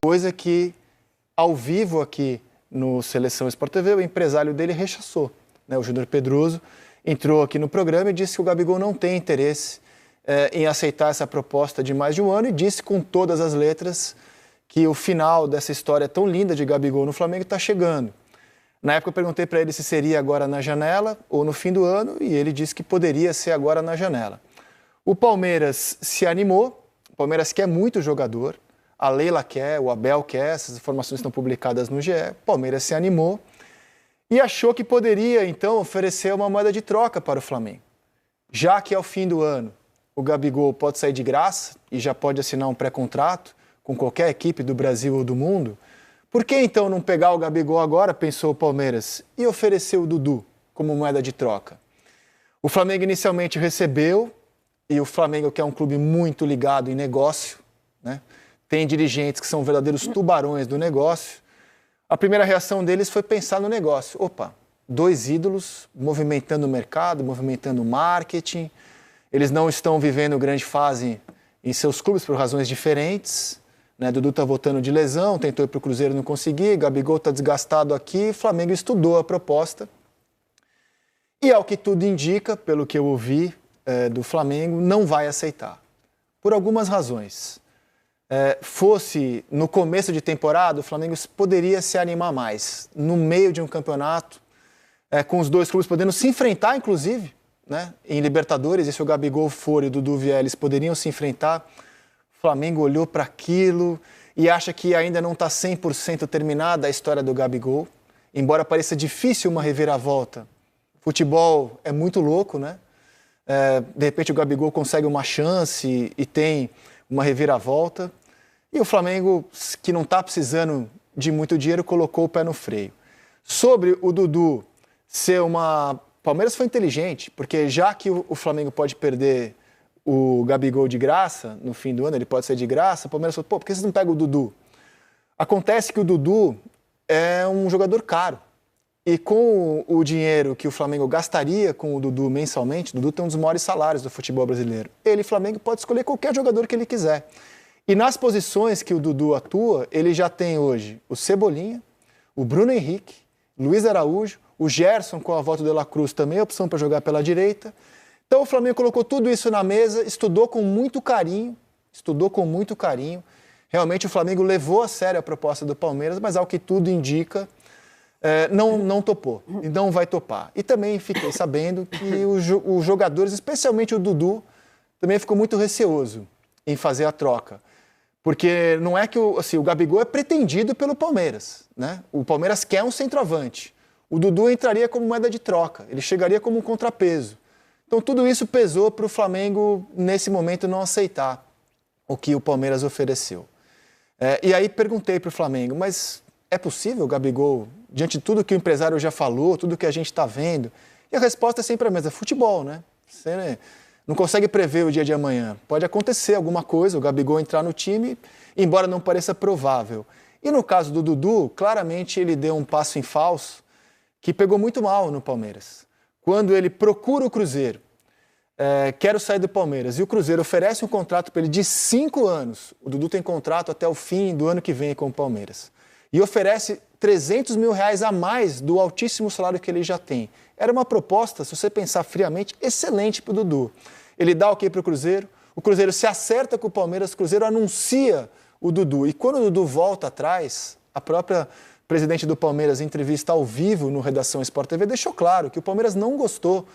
coisa que, ao vivo aqui no Seleção Sport TV, o empresário dele rechaçou, né? O Júnior Pedroso entrou aqui no programa e disse que o Gabigol não tem interesse em aceitar essa proposta de mais de um ano e disse com todas as letras que o final dessa história tão linda de Gabigol no Flamengo está chegando. Na época eu perguntei para ele se seria agora na janela ou no fim do ano e ele disse que poderia ser agora na janela. O Palmeiras se animou, o Palmeiras quer muito o jogador, a Leila quer, o Abel quer, essas informações estão publicadas no GE, o Palmeiras se animou e achou que poderia então oferecer uma moeda de troca para o Flamengo. Já que ao fim do ano o Gabigol pode sair de graça e já pode assinar um pré-contrato com qualquer equipe do Brasil ou do mundo, por que então não pegar o Gabigol agora, pensou o Palmeiras, e oferecer o Dudu como moeda de troca? O Flamengo inicialmente recebeu, e o Flamengo, que é um clube muito ligado em negócio, né? Tem dirigentes que são verdadeiros tubarões do negócio, a primeira reação deles foi pensar no negócio. Opa, 2 ídolos movimentando o mercado, movimentando o marketing, eles não estão vivendo grande fase em seus clubes por razões diferentes, né? Dudu está voltando de lesão, tentou ir para o Cruzeiro, não conseguiu, Gabigol está desgastado aqui, o Flamengo estudou a proposta. E ao que tudo indica, pelo que eu ouvi do Flamengo, não vai aceitar. Por algumas razões. Fosse no começo de temporada, o Flamengo poderia se animar mais. No meio de um campeonato, com os 2 clubes podendo se enfrentar, inclusive, né, em Libertadores, e se o Gabigol for e o Dudu vier, eles poderiam se enfrentar. O Flamengo olhou para aquilo e acha que ainda não está 100% terminada a história do Gabigol. Embora pareça difícil uma reviravolta, futebol é muito louco, né? De repente o Gabigol consegue uma chance e tem uma reviravolta. E o Flamengo, que não está precisando de muito dinheiro, colocou o pé no freio. Sobre o Dudu ser uma... O Palmeiras foi inteligente, porque já que o Flamengo pode perder o Gabigol de graça, no fim do ano ele pode ser de graça, o Palmeiras falou, por que vocês não pegam o Dudu? Acontece que o Dudu é um jogador caro. E com o dinheiro que o Flamengo gastaria com o Dudu mensalmente, o Dudu tem um dos maiores salários do futebol brasileiro. Ele, Flamengo, pode escolher qualquer jogador que ele quiser. E nas posições que o Dudu atua, ele já tem hoje o Cebolinha, o Bruno Henrique, Luiz Araújo, o Gerson com a volta do De La Cruz também é opção para jogar pela direita. Então o Flamengo colocou tudo isso na mesa, estudou com muito carinho. Realmente o Flamengo levou a sério a proposta do Palmeiras, mas ao que tudo indica, não topou e não vai topar. E também fiquei sabendo que os jogadores, especialmente o Dudu, também ficou muito receoso em fazer a troca. Porque não é que o Gabigol é pretendido pelo Palmeiras, né? O Palmeiras quer um centroavante. O Dudu entraria como moeda de troca, ele chegaria como um contrapeso. Então tudo isso pesou para o Flamengo, nesse momento, não aceitar o que o Palmeiras ofereceu. E aí perguntei para o Flamengo, mas é possível, Gabigol, diante de tudo que o empresário já falou, tudo que a gente está vendo? E a resposta é sempre a mesma, futebol, né? Você não consegue prever o dia de amanhã. Pode acontecer alguma coisa, o Gabigol entrar no time, embora não pareça provável. E no caso do Dudu, claramente ele deu um passo em falso, que pegou muito mal no Palmeiras. Quando ele procura o Cruzeiro, quero sair do Palmeiras, e o Cruzeiro oferece um contrato para ele de 5 anos, o Dudu tem contrato até o fim do ano que vem com o Palmeiras, e oferece 300 mil reais a mais do altíssimo salário que ele já tem. Era uma proposta, se você pensar friamente, excelente para o Dudu. Ele dá ok para o Cruzeiro se acerta com o Palmeiras, o Cruzeiro anuncia o Dudu, e quando o Dudu volta atrás, a própria presidente do Palmeiras, em entrevista ao vivo no Redação Sport TV, deixou claro que o Palmeiras não gostou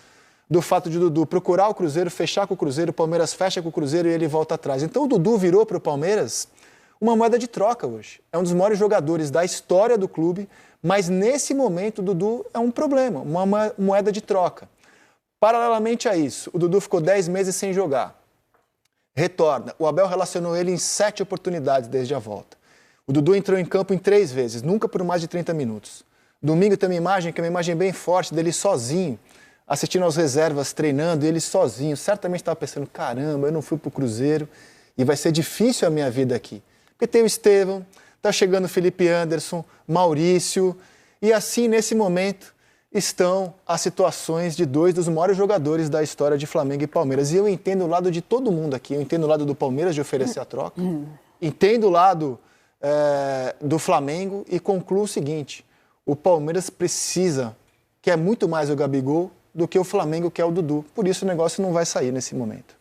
do fato de o Dudu procurar o Cruzeiro, fechar com o Cruzeiro, o Palmeiras fecha com o Cruzeiro e ele volta atrás. Então o Dudu virou para o Palmeiras uma moeda de troca hoje. É um dos maiores jogadores da história do clube, mas nesse momento o Dudu é um problema, uma moeda de troca. Paralelamente a isso, o Dudu ficou 10 meses sem jogar. Retorna. O Abel relacionou ele em 7 oportunidades desde a volta. O Dudu entrou em campo em 3 vezes, nunca por mais de 30 minutos. Domingo tem uma imagem, que é uma imagem bem forte, dele sozinho, assistindo às reservas, treinando, e ele sozinho. Certamente estava pensando, caramba, eu não fui para o Cruzeiro e vai ser difícil a minha vida aqui. Porque tem o Estevão, está chegando o Felipe Anderson, Maurício, e assim, nesse momento, estão as situações de 2 dos maiores jogadores da história de Flamengo e Palmeiras. E eu entendo o lado de todo mundo aqui, eu entendo o lado do Palmeiras de oferecer a troca, entendo o lado do Flamengo e concluo o seguinte: o Palmeiras quer muito mais o Gabigol do que o Flamengo quer o Dudu. Por isso o negócio não vai sair nesse momento.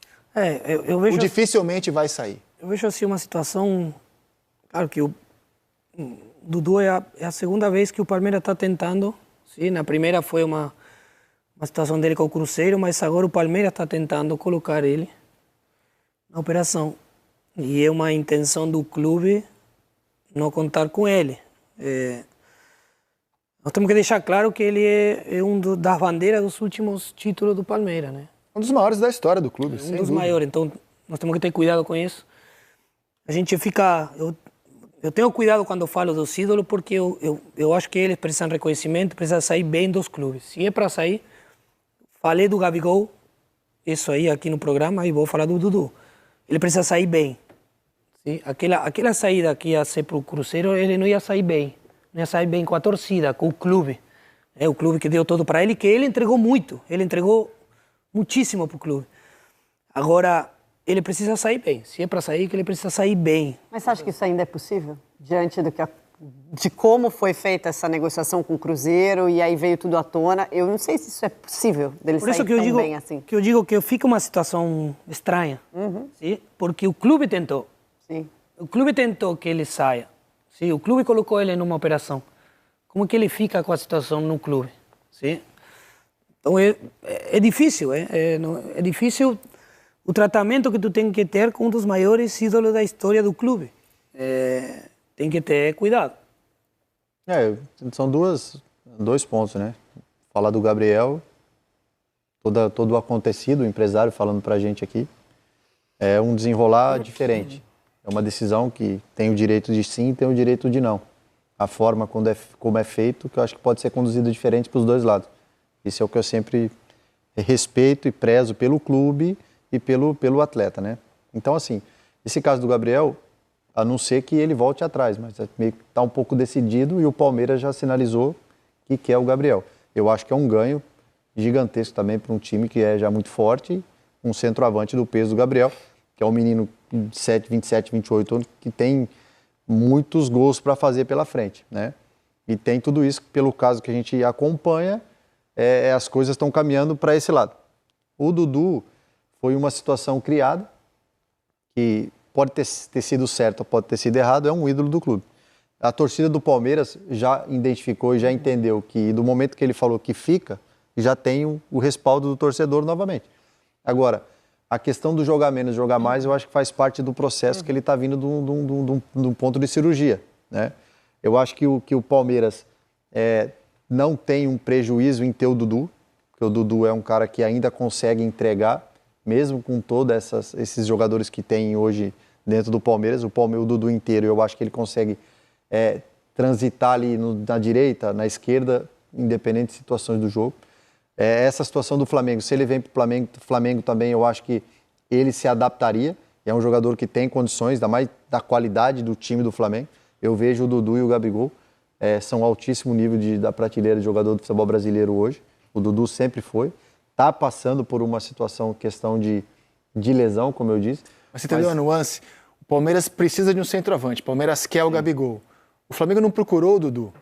Eu vejo... dificilmente vai sair. Eu vejo assim uma situação... Claro que o Dudu é a segunda vez que o Palmeiras está tentando. Sim, na primeira foi uma situação dele com o Cruzeiro, mas agora o Palmeiras está tentando colocar ele na operação. E é uma intenção do clube não contar com ele. Nós temos que deixar claro que ele é das bandeiras dos últimos títulos do Palmeiras, né? Um dos maiores da história do clube, sem Um dos dúvida. maiores, então nós temos que ter cuidado com isso. A gente fica... Eu tenho cuidado quando falo dos ídolos porque eu acho que eles precisam de reconhecimento, precisam sair bem dos clubes. Se é para sair, falei do Gabigol, isso aí aqui no programa, e vou falar do Dudu. Ele precisa sair bem. Sim? Aquela saída que ia ser para o Cruzeiro, ele não ia sair bem. Não ia sair bem com a torcida, com o clube. O clube que deu todo para ele, que ele entregou muito. Ele entregou muitíssimo para o clube. Agora, ele precisa sair bem. Se é para sair, que ele precisa sair bem. Mas você acha que isso ainda é possível? Diante de como foi feita essa negociação com o Cruzeiro e aí veio tudo à tona, eu não sei se isso é possível dele sair tão bem assim. Que eu digo que fica uma situação estranha. Sim? Porque o clube tentou. Sim. O clube tentou que ele saia. Sim? O clube colocou ele numa operação. Como que ele fica com a situação no clube? Sim? Então é difícil. É difícil o tratamento que tu tem que ter com um dos maiores ídolos da história do clube. Tem que ter cuidado. São dois pontos, né? Falar do Gabriel, todo o acontecido, o empresário falando pra gente aqui, é um desenrolar diferente. É uma decisão que tem o direito de sim e tem o direito de não. A forma como é feito, que eu acho que pode ser conduzida diferente para os dois lados. Isso é o que eu sempre respeito e prezo pelo clube e pelo atleta, né? Então, assim, esse caso do Gabriel, a não ser que ele volte atrás, mas meio que está um pouco decidido e o Palmeiras já sinalizou que quer o Gabriel. Eu acho que é um ganho gigantesco também para um time que é já muito forte, um centroavante do peso do Gabriel, que é um menino de 27, 28 anos, que tem muitos gols para fazer pela frente, né? E tem tudo isso, pelo caso que a gente acompanha, as coisas estão caminhando para esse lado. O Dudu foi uma situação criada, que pode ter sido certo ou pode ter sido errado, é um ídolo do clube. A torcida do Palmeiras já identificou e já entendeu que, do momento que ele falou que fica, já tem o respaldo do torcedor novamente. Agora, a questão do jogar menos, jogar mais, eu acho que faz parte do processo que ele está vindo de um ponto de cirurgia, né? Eu acho que o Palmeiras não tem um prejuízo em ter o Dudu, porque o Dudu é um cara que ainda consegue entregar, mesmo com todos esses jogadores que tem hoje dentro do Palmeiras, o Dudu inteiro, eu acho que ele consegue transitar ali na direita, na esquerda, independente de situações do jogo. Essa situação do Flamengo, se ele vem para o Flamengo também, eu acho que ele se adaptaria. É um jogador que tem condições, ainda mais da qualidade do time do Flamengo. Eu vejo o Dudu e o Gabigol, são altíssimo nível da prateleira de jogador do futebol brasileiro hoje. O Dudu sempre foi. Está passando por uma situação, questão de lesão, como eu disse. Mas você entendeu a nuance? O Palmeiras precisa de um centroavante, o Palmeiras quer o Gabigol. O Flamengo não procurou o Dudu.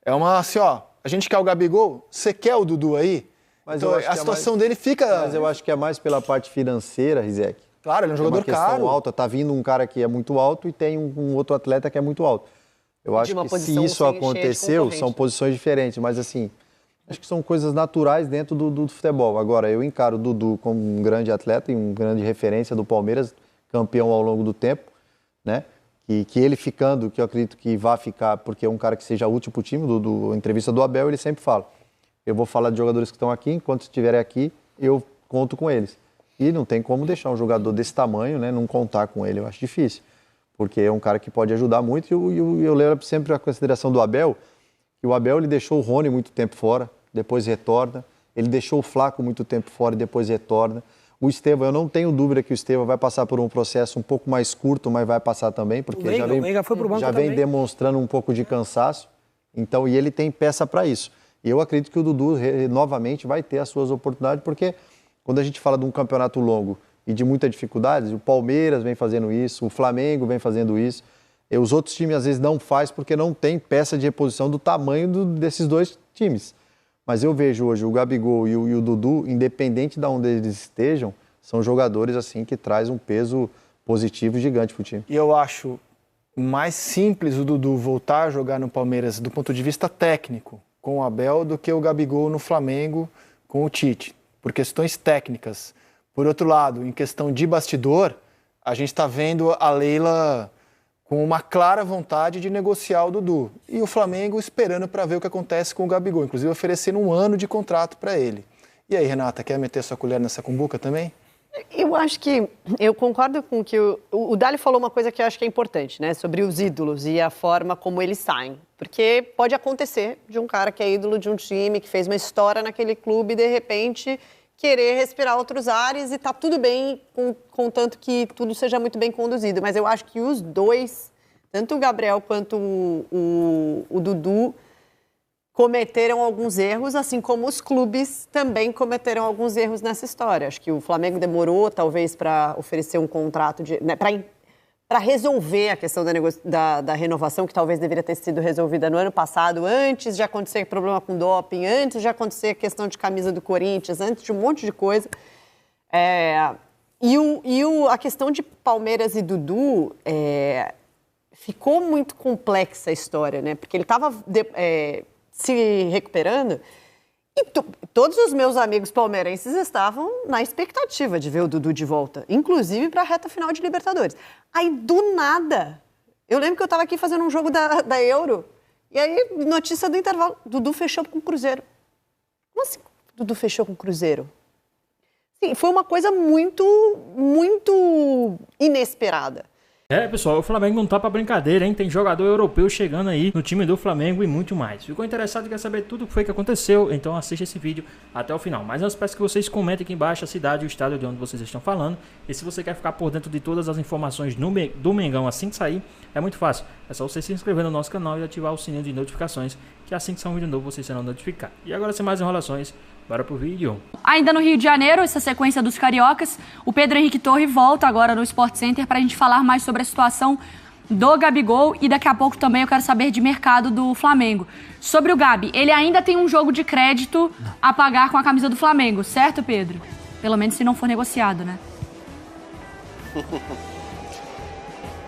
É uma assim, ó, a gente quer o Gabigol, você quer o Dudu aí? Mas então, a situação dele fica... Mas eu acho que é mais pela parte financeira, Rizek. Claro, ele é um jogador caro. Alta, tá vindo um cara que é muito alto e tem um outro atleta que é muito alto. Eu acho que se isso aconteceu, são posições diferentes, mas assim, acho que são coisas naturais dentro do futebol. Agora, eu encaro o Dudu como um grande atleta e uma grande referência do Palmeiras, campeão ao longo do tempo, né? Que ele ficando, que eu acredito que vai ficar, porque é um cara que seja útil para o time, a entrevista do Abel, ele sempre fala, eu vou falar de jogadores que estão aqui, enquanto estiverem aqui, eu conto com eles. E não tem como deixar um jogador desse tamanho, né, não contar com ele, eu acho difícil, porque é um cara que pode ajudar muito, e eu levo sempre a consideração do Abel, que o Abel ele deixou o Rony muito tempo fora, depois retorna, ele deixou o Flaco muito tempo fora e depois retorna. O Estevão, eu não tenho dúvida que o Estevão vai passar por um processo um pouco mais curto, mas vai passar também, porque já vem demonstrando um pouco de cansaço. Então, e ele tem peça para isso. E eu acredito que o Dudu novamente vai ter as suas oportunidades, porque quando a gente fala de um campeonato longo e de muita dificuldade, o Palmeiras vem fazendo isso, o Flamengo vem fazendo isso. E os outros times às vezes não faz porque não tem peça de reposição do tamanho desses dois times. Mas eu vejo hoje o Gabigol e o Dudu, independente de onde eles estejam, são jogadores assim que trazem um peso positivo gigante para o time. E eu acho mais simples o Dudu voltar a jogar no Palmeiras do ponto de vista técnico com o Abel do que o Gabigol no Flamengo com o Tite, por questões técnicas. Por outro lado, em questão de bastidor, a gente está vendo a Leila com uma clara vontade de negociar o Dudu. E o Flamengo esperando para ver o que acontece com o Gabigol, inclusive oferecendo 1 ano de contrato para ele. E aí, Renata, quer meter sua colher nessa cumbuca também? Eu acho que, eu concordo com que o Dali falou uma coisa que eu acho que é importante, né? Sobre os ídolos e a forma como eles saem. Porque pode acontecer de um cara que é ídolo de um time, que fez uma história naquele clube e, de repente, querer respirar outros ares e tá tudo bem, contanto que tudo seja muito bem conduzido. Mas eu acho que os dois, tanto o Gabriel quanto o Dudu, cometeram alguns erros, assim como os clubes também cometeram alguns erros nessa história. Acho que o Flamengo demorou, talvez, para oferecer um contrato, né, para resolver a questão da renovação, que talvez deveria ter sido resolvida no ano passado, antes de acontecer problema com doping, antes de acontecer a questão de camisa do Corinthians, antes de um monte de coisa. A questão de Palmeiras e Dudu, ficou muito complexa a história, né? Porque ele estava se recuperando e todos os meus amigos palmeirenses estavam na expectativa de ver o Dudu de volta, inclusive para a reta final de Libertadores. Aí, do nada, eu lembro que eu estava aqui fazendo um jogo da Euro e aí, notícia do intervalo, Dudu fechou com o Cruzeiro. Como assim Dudu fechou com o Cruzeiro? Sim, foi uma coisa muito, muito inesperada. Pessoal, o Flamengo não tá pra brincadeira, hein? Tem jogador europeu chegando aí no time do Flamengo e muito mais. Ficou interessado e quer saber tudo o que foi que aconteceu? Então assista esse vídeo até o final. Mas antes peço que vocês comentem aqui embaixo a cidade e o estado de onde vocês estão falando. E se você quer ficar por dentro de todas as informações do Mengão assim que sair, é muito fácil. É só você se inscrever no nosso canal e ativar o sininho de notificações, que assim que sair um vídeo novo vocês serão notificados. E agora, sem mais enrolações, bora pro vídeo. Ainda no Rio de Janeiro, essa sequência dos cariocas, o Pedro Henrique Torre volta agora no Sport Center para a gente falar mais sobre a situação do Gabigol e daqui a pouco também eu quero saber de mercado do Flamengo. Sobre o Gabi, ele ainda tem um jogo de crédito a pagar com a camisa do Flamengo, certo, Pedro? Pelo menos se não for negociado, né?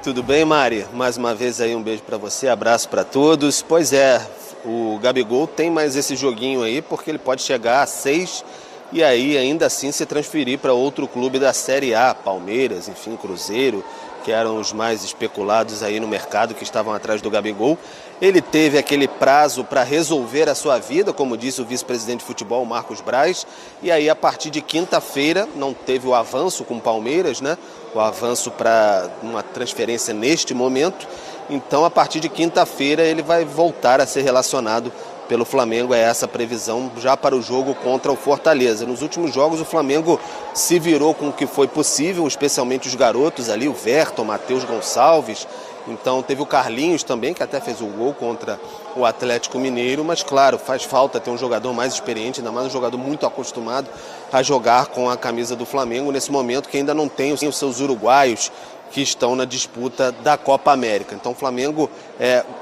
Tudo bem, Mari? Mais uma vez aí um beijo para você, abraço para todos. Pois é, o Gabigol tem mais esse joguinho aí porque ele pode chegar a 6 e aí ainda assim se transferir para outro clube da Série A, Palmeiras, enfim, Cruzeiro, que eram os mais especulados aí no mercado, que estavam atrás do Gabigol. Ele teve aquele prazo para resolver a sua vida, como disse o vice-presidente de futebol, Marcos Braz, e aí a partir de quinta-feira não teve o avanço com o Palmeiras, né? O avanço para uma transferência neste momento. Então, a partir de quinta-feira, ele vai voltar a ser relacionado pelo Flamengo. É essa a previsão já para o jogo contra o Fortaleza. Nos últimos jogos, o Flamengo se virou com o que foi possível, especialmente os garotos ali, o Verton, Matheus Gonçalves. Então, teve o Carlinhos também, que até fez o gol contra o Atlético Mineiro. Mas, claro, faz falta ter um jogador mais experiente, ainda mais um jogador muito acostumado a jogar com a camisa do Flamengo nesse momento, que ainda não tem os seus uruguaios que estão na disputa da Copa América. Então o Flamengo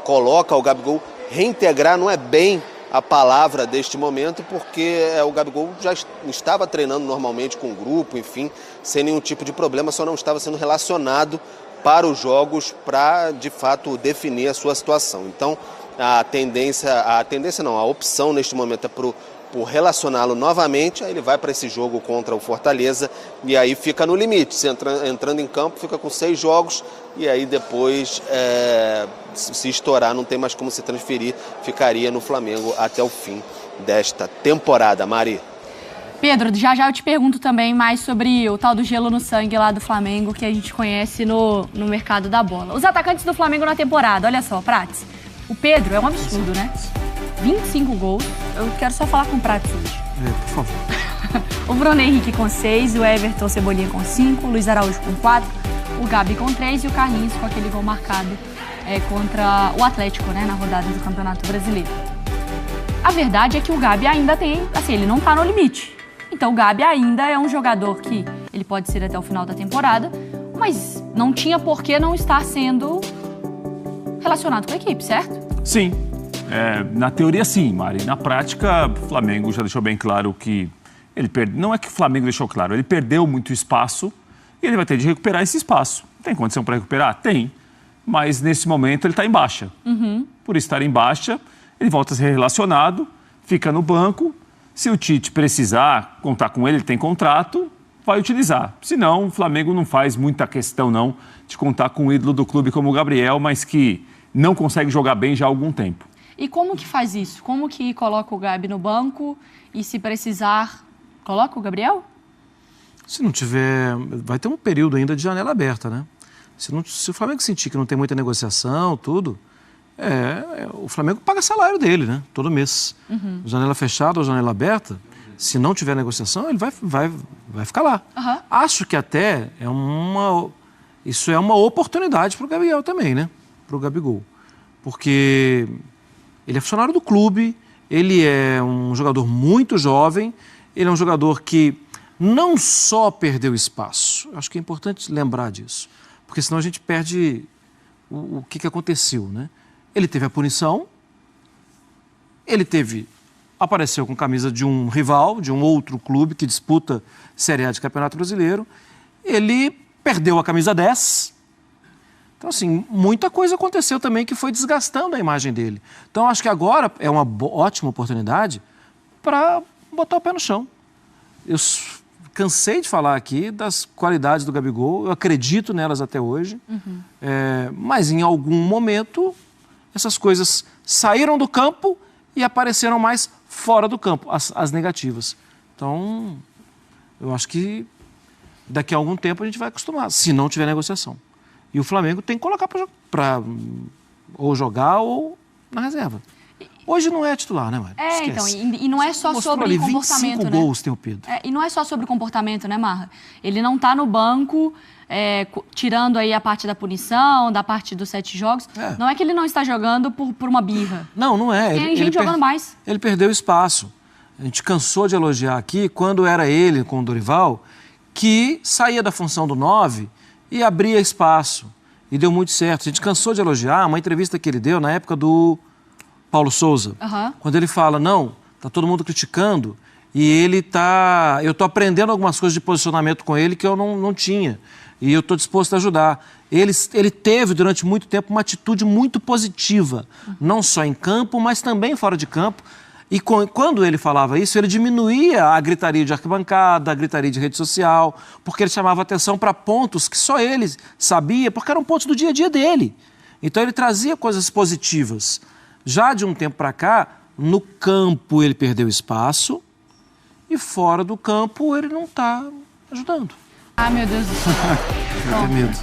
coloca o Gabigol, reintegrar não é bem a palavra deste momento, porque o Gabigol já estava treinando normalmente com o grupo, enfim, sem nenhum tipo de problema, só não estava sendo relacionado para os jogos para, de fato, definir a sua situação. Então a opção neste momento é por relacioná-lo novamente, aí ele vai para esse jogo contra o Fortaleza e aí fica no limite, entrando em campo, fica com 6 jogos e aí depois, se estourar, não tem mais como se transferir, ficaria no Flamengo até o fim desta temporada. Mari. Pedro, já eu te pergunto também mais sobre o tal do gelo no sangue lá do Flamengo, que a gente conhece no mercado da bola. Os atacantes do Flamengo na temporada, olha só, Prates, o Pedro é um absurdo, né? 25 gols. Eu quero só falar com o Prates hoje. Por favor. O Bruno Henrique com 6, o Everton Cebolinha com 5, o Luiz Araújo com 4, o Gabi com 3 e o Carlinhos com aquele gol marcado contra o Atlético, né, na rodada do Campeonato Brasileiro. A verdade é que o Gabi ainda tem, assim, ele não tá no limite. Então o Gabi ainda é um jogador que ele pode ser até o final da temporada, mas não tinha por que não estar sendo relacionado com a equipe, certo? Sim. Na teoria, sim, Mari. Na prática, o Flamengo já deixou bem claro que ele perdeu. Não é que o Flamengo deixou claro, ele perdeu muito espaço e ele vai ter de recuperar esse espaço. Tem condição para recuperar? Tem. Mas nesse momento ele está em baixa. Por estar em baixa, ele volta a ser relacionado, fica no banco. Se o Tite precisar contar com ele tem contrato, vai utilizar. Senão, o Flamengo não faz muita questão, não, de contar com um ídolo do clube como o Gabriel, mas que não consegue jogar bem já há algum tempo. E como que faz isso? Como que coloca o Gabi no banco e, se precisar, coloca o Gabriel? Se não tiver... Vai ter um período ainda de janela aberta, né? Se o Flamengo sentir que não tem muita negociação, tudo... o Flamengo paga salário dele, né? Todo mês. Janela fechada ou janela aberta, se não tiver negociação, ele vai ficar lá. Acho que até isso é uma oportunidade para o Gabriel também, né? Para o Gabigol. Porque ele é funcionário do clube, ele é um jogador muito jovem, ele é um jogador que não só perdeu espaço, acho que é importante lembrar disso, porque senão a gente perde o que aconteceu, né? Ele teve a punição, apareceu com camisa de um rival, de um outro clube que disputa Série A de Campeonato Brasileiro, ele perdeu a camisa 10. Então, assim, muita coisa aconteceu também que foi desgastando a imagem dele. Então, acho que agora é uma ótima oportunidade para botar o pé no chão. Eu cansei de falar aqui das qualidades do Gabigol, eu acredito nelas até hoje, mas em algum momento essas coisas saíram do campo e apareceram mais fora do campo, as negativas. Então, eu acho que daqui a algum tempo a gente vai acostumar, se não tiver negociação. E o Flamengo tem que colocar para ou jogar ou na reserva. Hoje não é titular, né, Mário? Então, e não é só sobre comportamento, 25 gols tem o Pedro. E não é só sobre comportamento, né, Marra? Ele não está no banco, tirando aí a parte da punição, da parte dos 7 jogos. Não é que ele não está jogando por uma birra. Não é. Tem gente jogando mais. Ele perdeu espaço. A gente cansou de elogiar aqui, quando era ele com o Dorival, que saía da função do 9 e abria espaço. E deu muito certo. A gente cansou de elogiar uma entrevista que ele deu na época do Paulo Souza. Quando ele fala, não, tá todo mundo criticando e eu tô aprendendo algumas coisas de posicionamento com ele que eu não tinha. E eu tô disposto a ajudar. Ele teve, durante muito tempo, uma atitude muito positiva. Não só em campo, mas também fora de campo. E quando ele falava isso, ele diminuía a gritaria de arquibancada, a gritaria de rede social, porque ele chamava atenção para pontos que só ele sabia, porque eram pontos do dia a dia dele. Então ele trazia coisas positivas. Já de um tempo para cá, no campo ele perdeu espaço e fora do campo ele não está ajudando. Ah, meu Deus do céu. Eu tenho medo.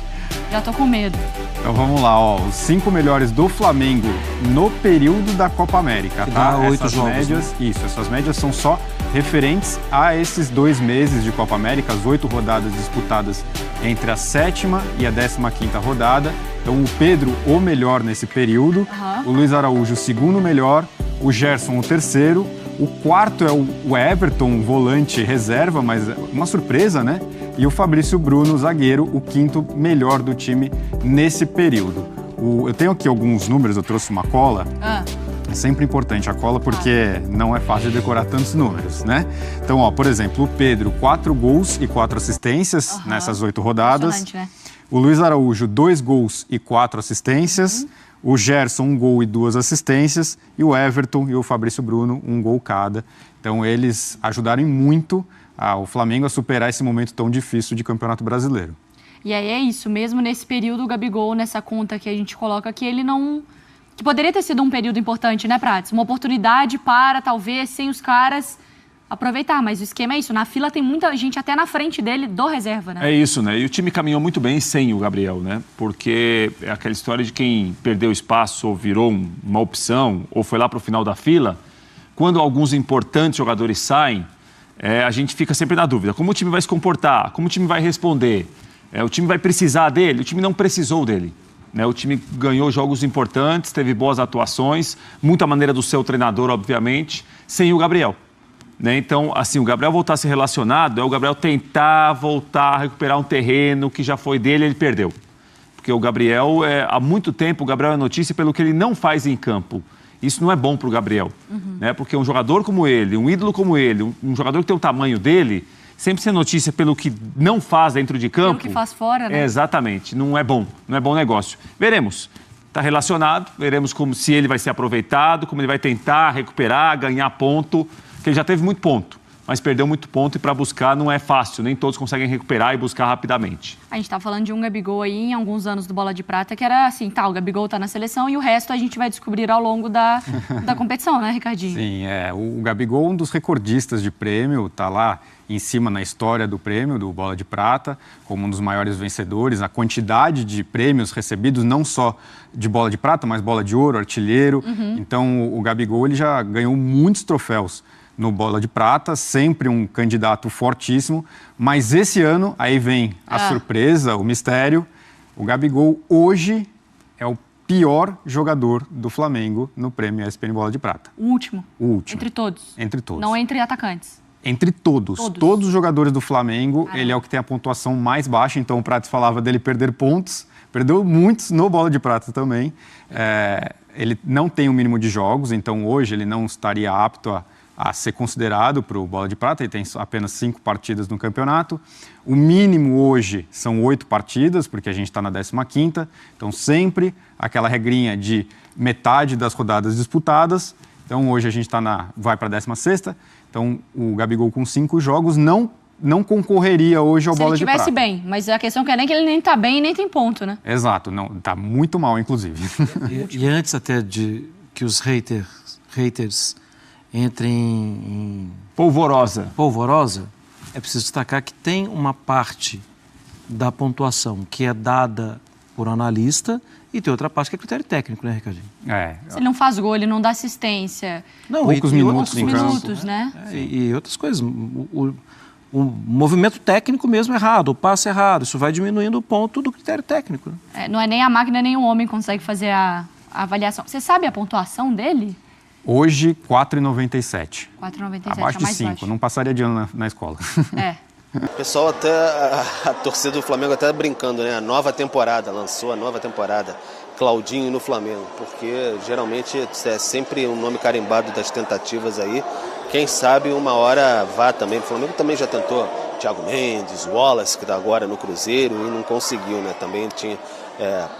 Já tô com medo. Então vamos lá, os 5 melhores do Flamengo no período da Copa América, tá? 8 jogos, médias, né? Isso, essas médias são só referentes a esses 2 meses de Copa América, as 8 rodadas disputadas entre a 7ª e a 15ª rodada. Então o Pedro, o melhor nesse período, o Luiz Araújo, o segundo melhor, o Gerson, o terceiro, o quarto é o Everton, volante reserva, mas uma surpresa, né? E o Fabrício Bruno, zagueiro, o quinto melhor do time nesse período. Eu tenho aqui alguns números, eu trouxe uma cola. É sempre importante a cola porque não é fácil de decorar tantos números, né? Então, por exemplo, o Pedro, 4 gols e 4 assistências nessas 8 rodadas. Né? O Luiz Araújo, 2 gols e 4 assistências. O Gerson, 1 gol e 2 assistências. E o Everton e o Fabrício Bruno, 1 gol cada. Então, eles ajudaram muito o Flamengo a superar esse momento tão difícil de Campeonato Brasileiro. E aí é isso, mesmo nesse período, o Gabigol, nessa conta que a gente coloca aqui, ele não... Que poderia ter sido um período importante, né, Prates? Uma oportunidade para, talvez, sem os caras aproveitar. Mas o esquema é isso, na fila tem muita gente até na frente dele do reserva, né? É isso, né? E o time caminhou muito bem sem o Gabriel, né? Porque é aquela história de quem perdeu espaço ou virou uma opção ou foi lá para o final da fila, quando alguns importantes jogadores saem, a gente fica sempre na dúvida. Como o time vai se comportar? Como o time vai responder? O time vai precisar dele? O time não precisou dele. Né? O time ganhou jogos importantes, teve boas atuações, muita maneira do seu treinador, obviamente, sem o Gabriel. Né? Então, assim, o Gabriel voltar a ser relacionado é o Gabriel tentar voltar a recuperar um terreno que já foi dele e ele perdeu. porque o Gabriel, há muito tempo, o Gabriel é notícia pelo que ele não faz em campo. Isso não é bom para o Gabriel, né? Porque um jogador como ele, um ídolo como ele, um jogador que tem o tamanho dele, sempre ser notícia pelo que não faz dentro de campo... Pelo que faz fora, né? Exatamente, não é bom negócio. Veremos, está relacionado, veremos se ele vai ser aproveitado, como ele vai tentar recuperar, ganhar ponto, porque ele já teve muito ponto. Mas perdeu muito ponto e para buscar não é fácil, nem todos conseguem recuperar e buscar rapidamente. A gente tá falando de um Gabigol aí em alguns anos do Bola de Prata, que era assim, o Gabigol tá na seleção e o resto a gente vai descobrir ao longo da competição, né, Ricardinho? Sim, o Gabigol, um dos recordistas de prêmio, tá lá em cima na história do prêmio, do Bola de Prata, como um dos maiores vencedores. A quantidade de prêmios recebidos, não só de Bola de Prata, mas Bola de Ouro, Artilheiro. Então, o Gabigol ele já ganhou muitos troféus no Bola de Prata, sempre um candidato fortíssimo, mas esse ano, aí vem a surpresa, o mistério, o Gabigol hoje é o pior jogador do Flamengo no prêmio ESPN Bola de Prata. O último? O último. Entre todos? Entre todos. Não entre atacantes? Entre todos. Todos os jogadores do Flamengo, ele é o que tem a pontuação mais baixa, então o Prates falava dele perder pontos, perdeu muitos no Bola de Prata também. Ele não tem o mínimo de jogos, então hoje ele não estaria apto a ser considerado para o Bola de Prata, ele tem apenas 5 partidas no campeonato. O mínimo hoje são 8 partidas, porque a gente está na 15ª, então sempre aquela regrinha de metade das rodadas disputadas. Então hoje a gente vai para a 16ª, então o Gabigol com 5 jogos não concorreria hoje ao Bola de Prata. Se ele estivesse bem, mas a questão é que ele nem está bem e nem tem ponto, né? Exato, está muito mal, inclusive. E antes até de que os haters entrem em polvorosa, é preciso destacar que tem uma parte da pontuação que é dada por analista e tem outra parte que é critério técnico, né, Ricardinho? Se ele não faz gol, ele não dá assistência. Poucos minutos em campo, né? E outras coisas. O movimento técnico mesmo errado, o passe errado, isso vai diminuindo o ponto do critério técnico. Né? Não é nem a máquina nem o homem que consegue fazer a avaliação. Você sabe a pontuação dele? Hoje, 4,97. 4,97, abaixo de 5, baixo. Não passaria de ano na escola. O pessoal até, a torcida do Flamengo até brincando, né? A nova temporada, lançou a nova temporada, Claudinho no Flamengo, porque geralmente é sempre um nome carimbado das tentativas aí. Quem sabe uma hora vá também. O Flamengo também já tentou Thiago Mendes, Wallace, que está agora no Cruzeiro e não conseguiu, né? Também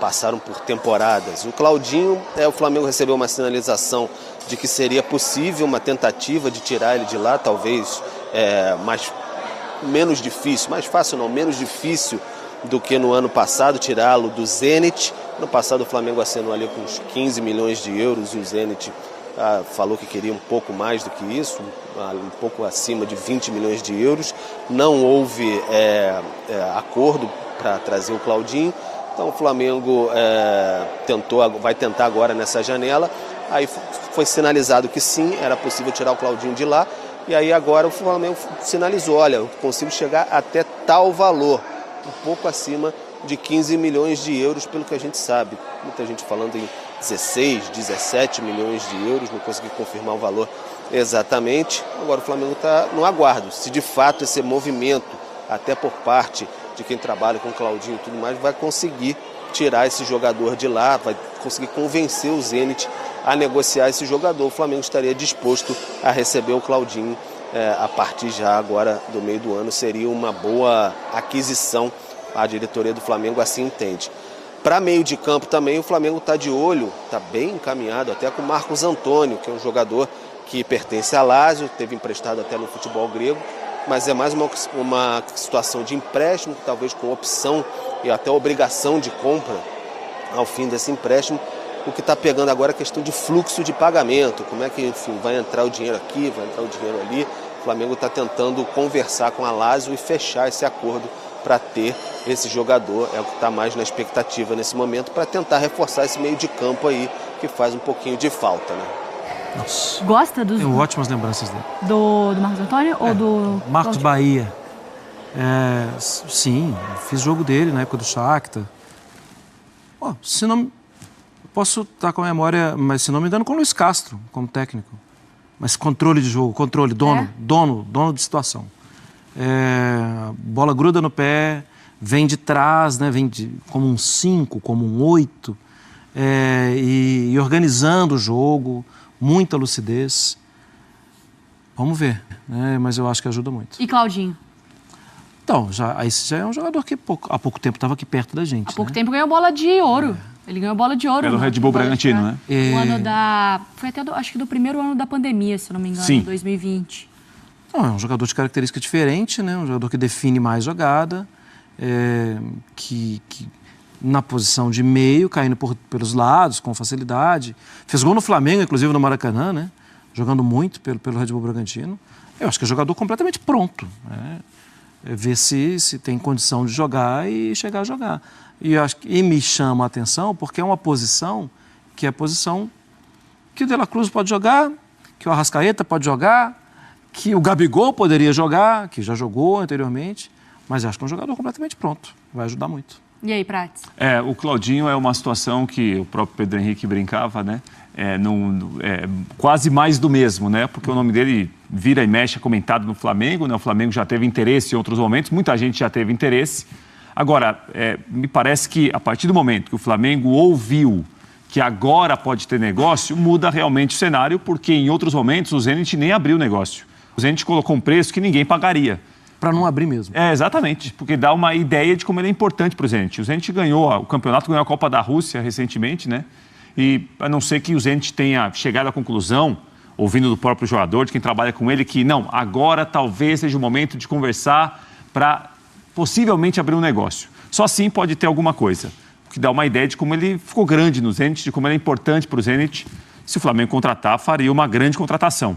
passaram por temporadas. O Claudinho, o Flamengo recebeu uma sinalização de que seria possível uma tentativa de tirar ele de lá, talvez menos difícil, mais fácil não, menos difícil do que no ano passado, tirá-lo do Zenit. No passado o Flamengo assinou ali com uns 15 milhões de euros e o Zenit falou que queria um pouco mais do que isso, um pouco acima de 20 milhões de euros. Não houve acordo para trazer o Claudinho, então o Flamengo vai tentar agora nessa janela. Aí foi sinalizado que sim, era possível tirar o Claudinho de lá. E aí agora o Flamengo sinalizou, olha, eu consigo chegar até tal valor, um pouco acima de 15 milhões de euros, pelo que a gente sabe. Muita gente falando em 16, 17 milhões de euros, não consegui confirmar o valor exatamente. Agora o Flamengo está no aguardo, se de fato esse movimento, até por parte de quem trabalha com o Claudinho e tudo mais, vai conseguir tirar esse jogador de lá, vai conseguir convencer o Zenit a negociar esse jogador. O Flamengo estaria disposto a receber o Claudinho a partir já agora do meio do ano. Seria uma boa aquisição, a diretoria do Flamengo assim entende. Para meio de campo também o Flamengo está de olho, está bem encaminhado até com o Marcos Antônio, que é um jogador que pertence à Lazio, teve emprestado até no futebol grego, mas é mais uma situação de empréstimo, talvez com opção e até obrigação de compra ao fim desse empréstimo. O que está pegando agora é a questão de fluxo de pagamento, como é que, enfim, vai entrar o dinheiro aqui, vai entrar o dinheiro ali. O Flamengo está tentando conversar com a Lazio e fechar esse acordo para ter esse jogador, é o que está mais na expectativa nesse momento, para tentar reforçar esse meio de campo aí, que faz um pouquinho de falta, né? Nossa. Gosta dos... Tenho ótimas lembranças dele. Do Marcos Antônio ou do... Marcos Bahia. Sim, fiz jogo dele na época do Shakhtar. Se não... Posso estar com a memória, mas se não me engano, com o Luiz Castro, como técnico. Mas controle de jogo, dono de situação. Bola gruda no pé, vem de trás, né? Como um 5, como um 8, e organizando o jogo, muita lucidez. Vamos ver, né? Mas eu acho que ajuda muito. E Claudinho? Então, esse já é um jogador que há pouco tempo estava aqui perto da gente. Há pouco tempo ganhou bola de ouro. Ele ganhou bola de ouro. Pelo Red Bull Bragantino, né? O ano da... Foi até, acho que do primeiro ano da pandemia, se eu não me engano, 2020. Não, é um jogador de característica diferente, né? Um jogador que define mais jogada, que na posição de meio, caindo pelos lados, com facilidade. Fez gol no Flamengo, inclusive no Maracanã, né? Jogando muito pelo Red Bull Bragantino. Eu acho que é um jogador completamente pronto, né? Ver se tem condição de jogar e chegar a jogar. E me chama a atenção porque é uma posição que é a posição que o De La Cruz pode jogar, que o Arrascaeta pode jogar, que o Gabigol poderia jogar, que já jogou anteriormente, mas acho que é um jogador completamente pronto. Vai ajudar muito. E aí, Prates? O Claudinho é uma situação que o próprio Pedro Henrique brincava, né? Quase mais do mesmo, né? Porque o nome dele vira e mexe, é comentado no Flamengo, né? O Flamengo já teve interesse em outros momentos, muita gente já teve interesse. Agora, me parece que a partir do momento que o Flamengo ouviu que agora pode ter negócio, muda realmente o cenário, porque em outros momentos o Zenit nem abriu o negócio. O Zenit colocou um preço que ninguém pagaria. Para não abrir mesmo. Exatamente, porque dá uma ideia de como ele é importante para o Zenit. O Zenit ganhou o campeonato, ganhou a Copa da Rússia recentemente, né? E a não ser que o Zenit tenha chegado à conclusão, ouvindo do próprio jogador, de quem trabalha com ele, que não, agora talvez seja o momento de conversar para possivelmente abrir um negócio. Só assim pode ter alguma coisa, o que dá uma ideia de como ele ficou grande no Zenit, de como ele é importante para o Zenit. Se o Flamengo contratar, faria uma grande contratação.